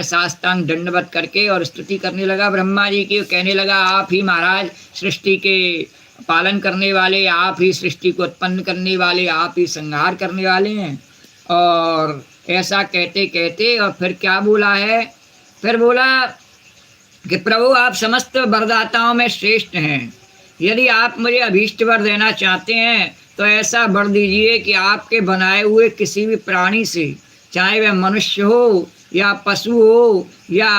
साष्टांग दंडवत करके और स्तुति करने लगा ब्रह्मा जी की। कहने लगा आप ही महाराज सृष्टि के पालन करने वाले, आप ही सृष्टि को उत्पन्न करने वाले, आप ही संहार करने वाले हैं। और ऐसा कहते कहते और फिर क्या बोला है, फिर बोला कि प्रभु आप समस्त वरदाताओं में श्रेष्ठ हैं, यदि आप मुझे अभीष्ट वर देना चाहते हैं तो ऐसा वर दीजिए कि आपके बनाए हुए किसी भी प्राणी से, चाहे वह मनुष्य हो या पशु हो या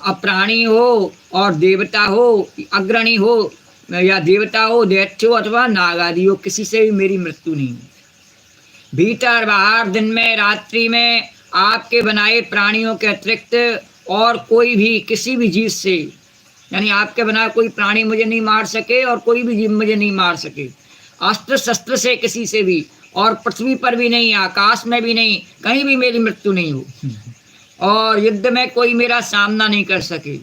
अप्राणी हो और देवता हो, अग्रणी हो या देवता हो, दैत्य हो अथवा नागादि हो, किसी से भी मेरी मृत्यु नहीं हो। भीतर बाहर, दिन में रात्रि में, आपके बनाए प्राणियों के अतिरिक्त और कोई भी किसी भी जीव से, यानी आपके बनाए कोई प्राणी मुझे नहीं मार सके और कोई भी जीव मुझे नहीं मार सके, अस्त्र शस्त्र से किसी से भी, और पृथ्वी पर भी नहीं, आकाश में भी नहीं, कहीं भी मेरी मृत्यु नहीं हो, और युद्ध में कोई मेरा सामना नहीं कर सके।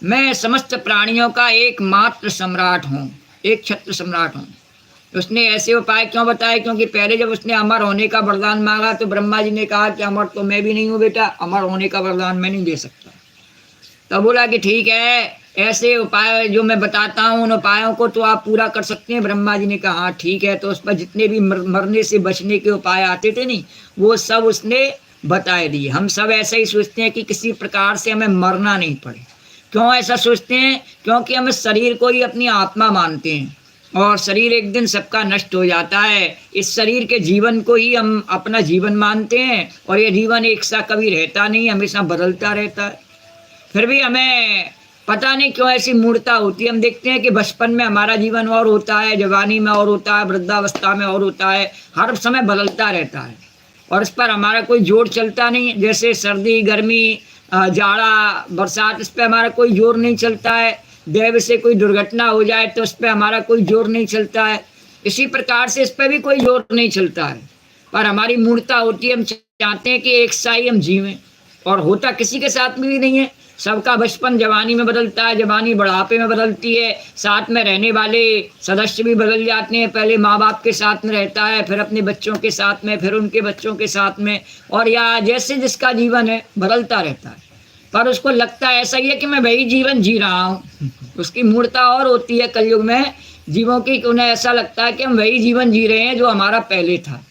मैं समस्त प्राणियों का एकमात्र सम्राट हूँ, एक छत्र सम्राट हूँ। उसने ऐसे उपाय क्यों बताए, क्योंकि पहले जब उसने अमर होने का वरदान मांगा तो ब्रह्मा जी ने कहा कि अमर तो मैं भी नहीं हूँ बेटा, अमर होने का वरदान मैं नहीं दे सकता। तो बोला कि ठीक है, ऐसे उपाय जो मैं बताता हूँ उन उपायों को तो आप पूरा कर सकते हैं। ब्रह्मा जी ने कहा हाँ ठीक है। तो उस पर जितने भी मरने से बचने के उपाय आते थे नहीं, वो सब उसने बताए दिए। हम सब ऐसा ही सोचते हैं कि किसी प्रकार से हमें मरना नहीं पड़े। क्यों ऐसा सोचते हैं? क्योंकि हम शरीर को ही अपनी आत्मा मानते हैं और शरीर एक दिन सबका नष्ट हो जाता है। इस शरीर के जीवन को ही हम अपना जीवन मानते हैं और ये जीवन एक सा कभी रहता नहीं, हमेशा बदलता रहता है। फिर भी हमें पता नहीं क्यों ऐसी मूर्खता होती है। हम देखते हैं कि बचपन में हमारा जीवन और होता है, जवानी में और होता है, वृद्धावस्था में और होता है, हर समय बदलता रहता है और इस पर हमारा कोई जोर चलता नहीं। जैसे सर्दी, गर्मी, जाड़ा, बरसात, इस पर हमारा कोई जोर नहीं चलता है। दैव से कोई दुर्घटना हो जाए तो उस पर हमारा कोई जोर नहीं चलता है। इसी प्रकार से इस पर भी कोई जोर नहीं चलता है, पर हमारी मूर्खता होती है। हम चाहते हैं कि एक सा ही हम जीवें, और होता किसी के साथ में भी नहीं है। सबका बचपन जवानी में बदलता है, जवानी बुढ़ापे में बदलती है, साथ में रहने वाले सदस्य भी बदल जाते हैं। पहले माँ बाप के साथ में रहता है, फिर अपने बच्चों के साथ में, फिर उनके बच्चों के साथ में, और या जैसे जिसका जीवन है बदलता रहता है। पर उसको लगता है ऐसा ही है कि मैं वही जीवन जी रहा हूँ। उसकी मूर्खता और होती है कलयुग में जीवों की, उन्हें ऐसा लगता है कि हम वही जीवन जी रहे हैं जो हमारा पहले था।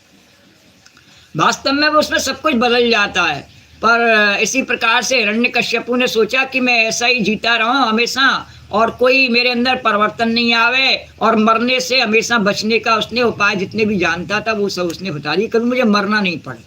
वास्तव में वो उसमें सब कुछ बदल जाता है। पर इसी प्रकार से हिरण्यकश्यपु ने सोचा कि मैं ऐसा ही जीता रहूं हमेशा और कोई मेरे अंदर परिवर्तन नहीं आवे, और मरने से हमेशा बचने का उसने उपाय जितने भी जानता था वो सब उसने बता दिए, कभी मुझे मरना नहीं पड़े।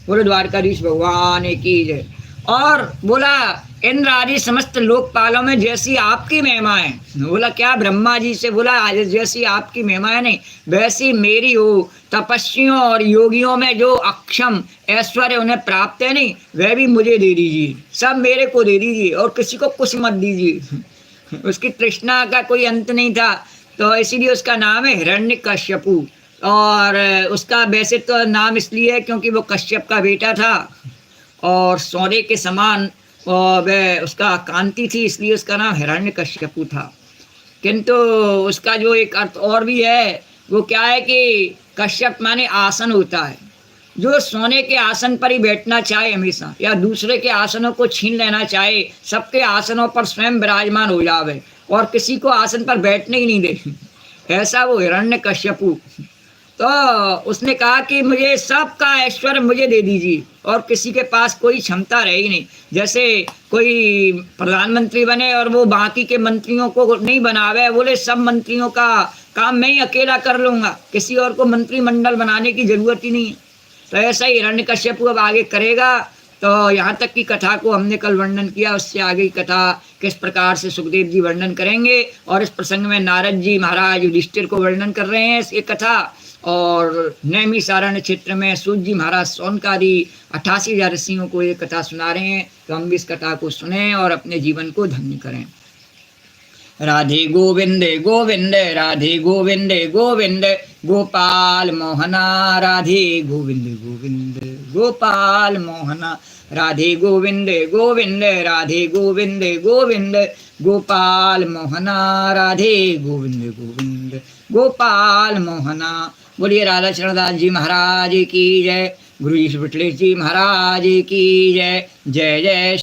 बोले द्वारकाधीश भगवान की जय। और बोला इंद्र आदि समस्त लोकपालों में जैसी आपकी महिमा है। बोला क्या? ब्रह्मा जी से बोला जैसी आपकी महिमा है नहीं वैसी मेरी हो। तपस्वियों और योगियों में जो अक्षम ऐश्वर्य उन्हें प्राप्त है नहीं, वह भी मुझे दे दीजिए, सब मेरे को दे दीजिए और किसी को कुछ मत दीजिए। उसकी तृष्णा का कोई अंत नहीं था, तो इसीलिए उसका नाम है हिरण्यकश्यपु। और उसका वैसे तो नाम इसलिए है क्योंकि वो कश्यप का बेटा था और सोने के समान वह उसका कांति थी, इसलिए उसका नाम हिरण्यकश्यपु था। किंतु उसका जो एक अर्थ और भी है, वो क्या है कि कश्यप माने आसन होता है। जो सोने के आसन पर ही बैठना चाहे हमेशा, या दूसरे के आसनों को छीन लेना चाहे, सबके आसनों पर स्वयं विराजमान हो जावे और किसी को आसन पर बैठने ही नहीं दे, ऐसा वो हिरण्यकश्यपु। तो उसने कहा कि मुझे सबका ऐश्वर्य मुझे दे दीजिए और किसी के पास कोई क्षमता रही नहीं। जैसे कोई प्रधानमंत्री बने और वो बाकी के मंत्रियों को नहीं बनावे, बोले सब मंत्रियों का काम मैं ही अकेला कर लूँगा, किसी और को मंत्रिमंडल बनाने की जरूरत ही नहीं है। तो ऐसा ही हिरण्यकश्यपु अब आगे करेगा। तो यहाँ तक की कथा को हमने कल वर्णन किया, उससे आगे की कथा किस प्रकार से सुखदेव जी वर्णन करेंगे। और इस प्रसंग में नारद जी महाराज युधिष्ठिर को वर्णन कर रहे हैं ये कथा, और नैमिषारण्य क्षेत्र में सूत जी महाराज सौनकादि 88,000 ऋषियों को ये कथा सुना रहे हैं। तो हम भी इस कथा को सुने और अपने जीवन को धन्य करें। राधे गोविंदे गोविंदे राधे गोविंदे गोविंदे गोपाल मोहना, राधे गोविंदे गोविंदे गोपाल मोहना, राधे गोविंदे गोविंदे राधे गोविंदे गोविंदे गोपाल मोहना, राधे गोविंदे गोविंदे गोपाल मोहना। बोलिए राधा चरणदास जी महाराज की जय, गुरु जी विठलेश जी महाराज की जय। जय जय